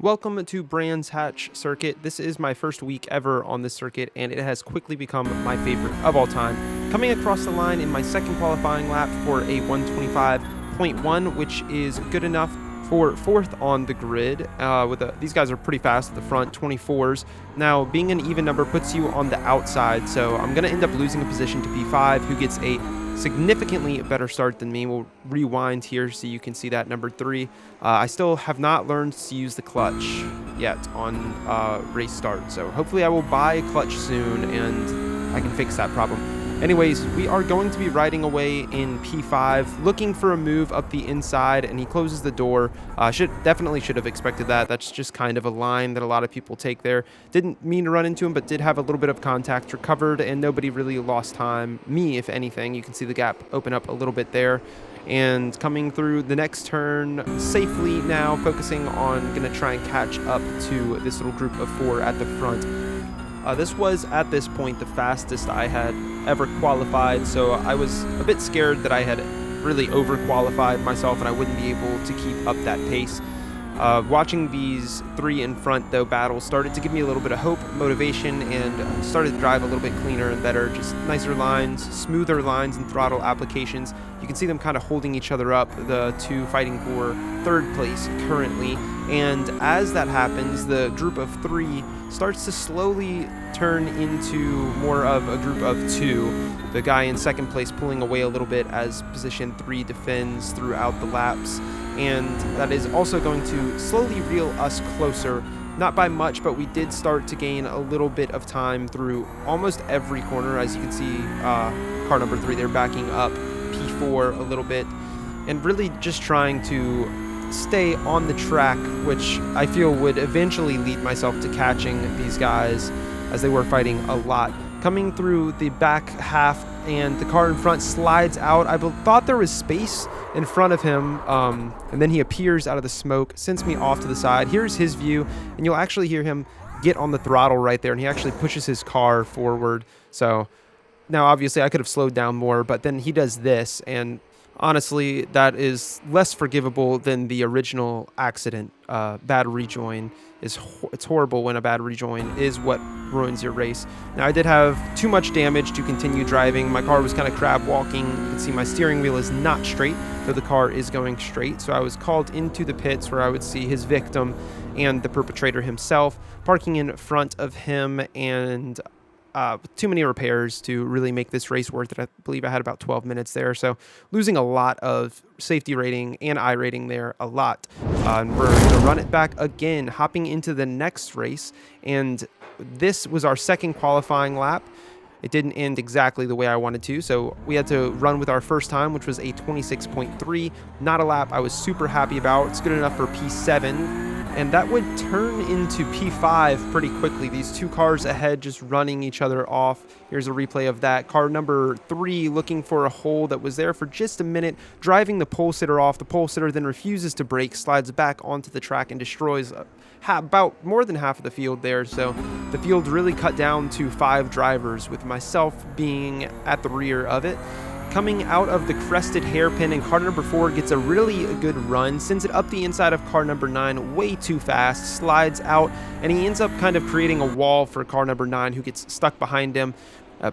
Welcome to Brands Hatch Circuit. This is my first week ever on this circuit, and it has quickly become my favorite of all time. Coming across the line in my second qualifying lap for a 125.1, which is good enough for fourth on the grid. These guys are pretty fast at the front, 24s. Now, being an even number puts you on the outside, so I'm going to end up losing a position to P5, who gets a significantly better start than me. We'll rewind here so you can see that number 3. I still have not learned to use the clutch yet on race start, so hopefully I will buy a clutch soon and I can fix that problem. Anyways, we are going to be riding away in P5, looking for a move up the inside, and he closes the door. Definitely should have expected that. That's just kind of a line that a lot of people take there. Didn't mean to run into him, but did have a little bit of contact, recovered, and nobody really lost time. Me, if anything. You can see the gap open up a little bit there. And coming through the next turn safely now, focusing on going to try and catch up to this little group of 4 at the front. This was, at this point, the fastest I had ever qualified, so I was a bit scared that I had really overqualified myself and I wouldn't be able to keep up that pace. Watching these 3 in front, though, battle started to give me a little bit of hope, motivation, and started to drive a little bit cleaner and better. Just nicer lines, smoother lines and throttle applications. You can see them kind of holding each other up, the 2 fighting for 3rd place currently. And as that happens, the group of 3 starts to slowly turn into more of a group of 2. The guy in 2nd place pulling away a little bit as position 3 defends throughout the laps. And that is also going to slowly reel us closer, not by much, but we did start to gain a little bit of time through almost every corner. As you can see, car number 3 there backing up P4 a little bit, and really just trying to stay on the track, which I feel would eventually lead myself to catching these guys as they were fighting a lot. Coming through the back half, and the car in front slides out. I thought there was space in front of him, and then he appears out of the smoke, sends me off to the side. Here's his view, and you'll actually hear him get on the throttle right there, and he actually pushes his car forward. So now obviously I could have slowed down more, but then he does this, and honestly, that is less forgivable than the original accident. Bad rejoin it's horrible when a bad rejoin is what ruins your race. Now, I did have too much damage to continue driving. My car was kind of crab walking. You can see my steering wheel is not straight, though the car is going straight. So I was called into the pits where I would see his victim and the perpetrator himself, parking in front of him, and too many repairs to really make this race worth it. I believe I had about 12 minutes there, so losing a lot of safety rating and I rating there, a lot. And we're going to run it back again, hopping into the next race, and this was our second qualifying lap. It didn't end exactly the way I wanted to, so we had to run with our first time, which was a 26.3. Not a lap I was super happy about. It's good enough for P7. And that would turn into P5 pretty quickly. These 2 cars ahead just running each other off. Here's a replay of that. Car number 3 looking for a hole that was there for just a minute, driving the pole sitter off. The pole sitter then refuses to brake, slides back onto the track, and destroys about more than half of the field there. So the field really cut down to 5 drivers, with myself being at the rear of it. Coming out of the crested hairpin, and car number 4 gets a really good run, sends it up the inside of car number 9 way too fast, slides out, and he ends up kind of creating a wall for car number 9, who gets stuck behind him.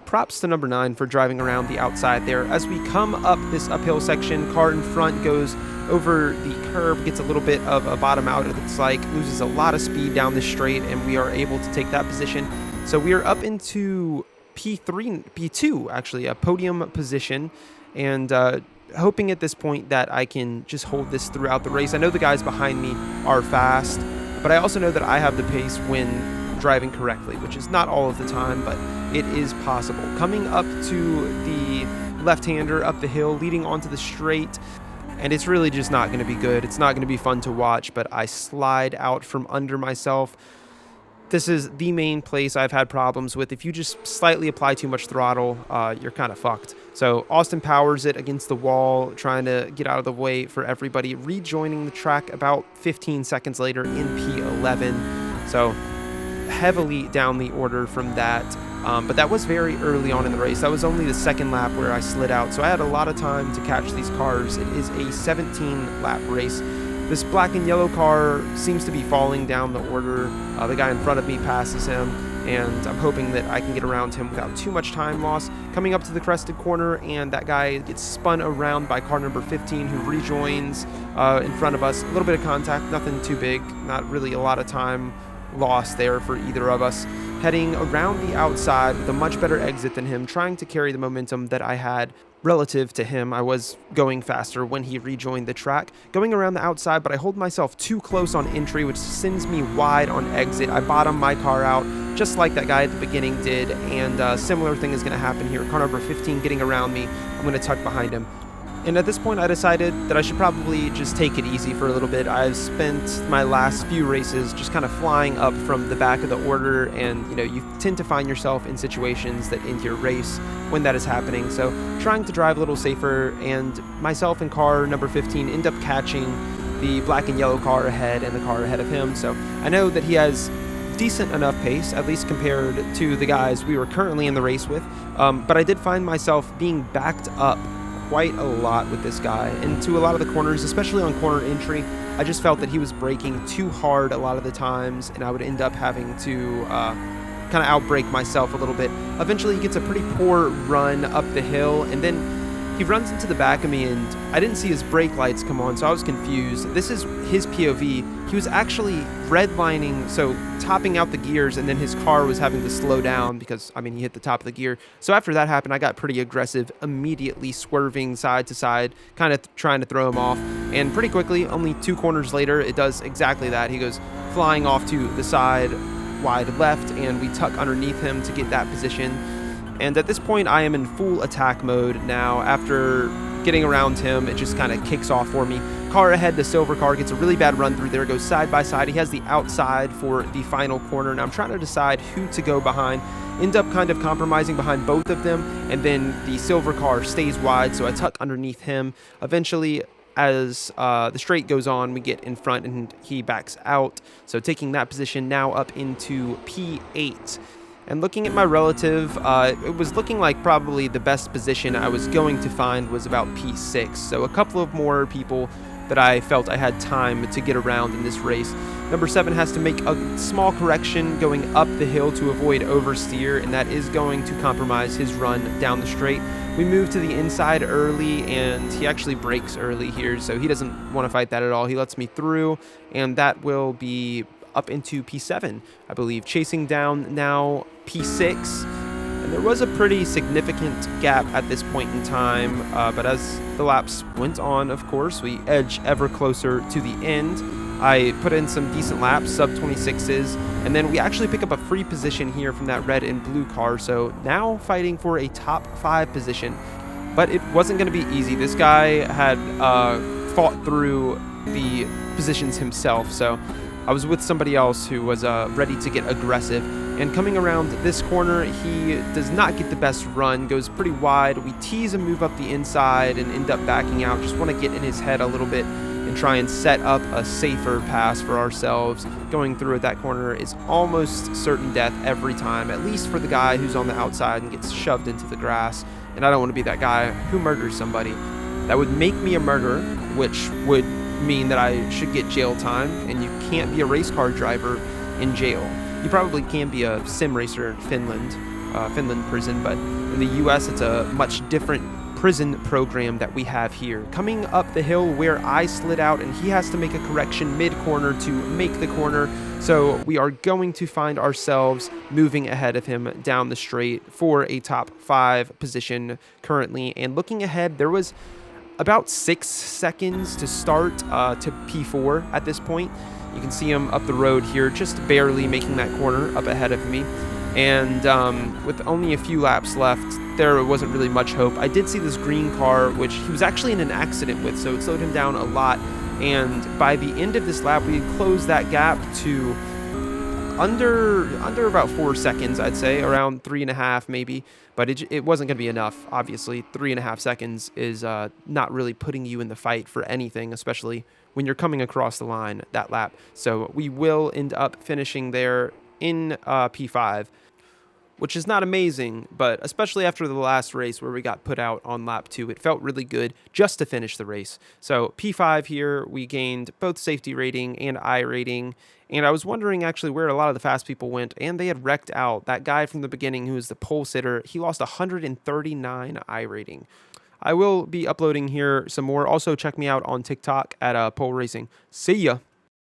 Props to number 9 for driving around the outside there. As we come up this uphill section, car in front goes over the curb, gets a little bit of a bottom out, it looks like, loses a lot of speed down this straight, and we are able to take that position. So we are up into P2, actually, a podium position, and hoping at this point that I can just hold this throughout the race. I know the guys behind me are fast, but I also know that I have the pace when driving correctly, which is not all of the time, but it is possible. Coming up to the left-hander up the hill, leading onto the straight, and it's really just not going to be good. It's not going to be fun to watch, but I slide out from under myself. This is the main place I've had problems with. If you just slightly apply too much throttle, you're kind of fucked. So Austin powers it against the wall, trying to get out of the way for everybody, rejoining the track about 15 seconds later in P11. So heavily down the order from that. But that was very early on in the race. That was only the 2nd lap where I slid out. So I had a lot of time to catch these cars. It is a 17-lap race. This black and yellow car seems to be falling down the order. The guy in front of me passes him, and I'm hoping that I can get around him without too much time loss. Coming up to the crested corner, and that guy gets spun around by car number 15, who rejoins in front of us. A little bit of contact, nothing too big, not really a lot of time lost there for either of us. Heading around the outside with a much better exit than him, trying to carry the momentum that I had relative to him. I was going faster when he rejoined the track, going around the outside, but I hold myself too close on entry, which sends me wide on exit. I bottom my car out just like that guy at the beginning did, and a similar thing is going to happen here. Car number 15 getting around me. I'm going to tuck behind him. And at this point, I decided that I should probably just take it easy for a little bit. I've spent my last few races just kind of flying up from the back of the order, and you tend to find yourself in situations that end your race when that is happening. So trying to drive a little safer, and myself and car number 15 end up catching the black and yellow car ahead and the car ahead of him. So I know that he has decent enough pace, at least compared to the guys we were currently in the race with. But I did find myself being backed up quite a lot with this guy into a lot of the corners, especially on corner entry. I just felt that he was braking too hard a lot of the times, and I would end up having to kind of outbrake myself a little bit. Eventually he gets a pretty poor run up the hill, and then he runs into the back of me, and I didn't see his brake lights come on, so I was confused. This is his POV. He was actually redlining, so topping out the gears, and then his car was having to slow down because, he hit the top of the gear. So after that happened, I got pretty aggressive, immediately swerving side to side, kind of trying to throw him off. And pretty quickly, only 2 corners later, it does exactly that. He goes flying off to the side, wide left, and we tuck underneath him to get that position. And at this point, I am in full attack mode now. After getting around him, it just kind of kicks off for me. Car ahead, the silver car, gets a really bad run through there, goes side by side. He has the outside for the final corner. Now I'm trying to decide who to go behind. End up kind of compromising behind both of them, and then the silver car stays wide, so I tuck underneath him. Eventually, as the straight goes on, we get in front, and he backs out. So taking that position now up into P8. And looking at my relative, it was looking like probably the best position I was going to find was about P6. So a couple of more people that I felt I had time to get around in this race. Number 7 has to make a small correction going up the hill to avoid oversteer, and that is going to compromise his run down the straight. We move to the inside early, and he actually brakes early here, so he doesn't want to fight that at all. He lets me through, and that will be up into P7, I believe. Chasing down now P6, and there was a pretty significant gap at this point in time, but as the laps went on, of course, we edge ever closer to the end. I put in some decent laps, sub 26s, and then we actually pick up a free position here from that red and blue car, so now fighting for a top 5 position. But it wasn't going to be easy. This guy had fought through the positions himself, so I was with somebody else who was ready to get aggressive. And coming around this corner, he does not get the best run, goes pretty wide. We tease a move up the inside and end up backing out. Just want to get in his head a little bit and try and set up a safer pass for ourselves. Going through at that corner is almost certain death every time, at least for the guy who's on the outside and gets shoved into the grass. And I don't want to be that guy who murders somebody. That would make me a murderer, which would mean that I should get jail time, and you can't be a race car driver in jail. You probably can be a sim racer in Finland prison, but in the US it's a much different prison program that we have here. Coming up the hill where I slid out, and he has to make a correction mid-corner to make the corner, so we are going to find ourselves moving ahead of him down the straight for a top 5 position currently. And looking ahead, there was about 6 seconds to start to P4 at this point. You can see him up the road here, just barely making that corner up ahead of me. And with only a few laps left, there wasn't really much hope. I did see this green car, which he was actually in an accident with, so it slowed him down a lot. And by the end of this lap, we had closed that gap to under about 4 seconds, I'd say, around 3.5 maybe. But it wasn't going to be enough, obviously. 3.5 seconds is not really putting you in the fight for anything, especially when you're coming across the line that lap. So we will end up finishing there in P5. which is not amazing, but especially after the last race where we got put out on lap 2, it felt really good just to finish the race. So P5 here, we gained both safety rating and I rating, and I was wondering actually where a lot of the fast people went, and they had wrecked out. That guy from the beginning who was the pole sitter, he lost 139 I rating. I will be uploading here some more. Also, check me out on TikTok at Pole Racing. See ya!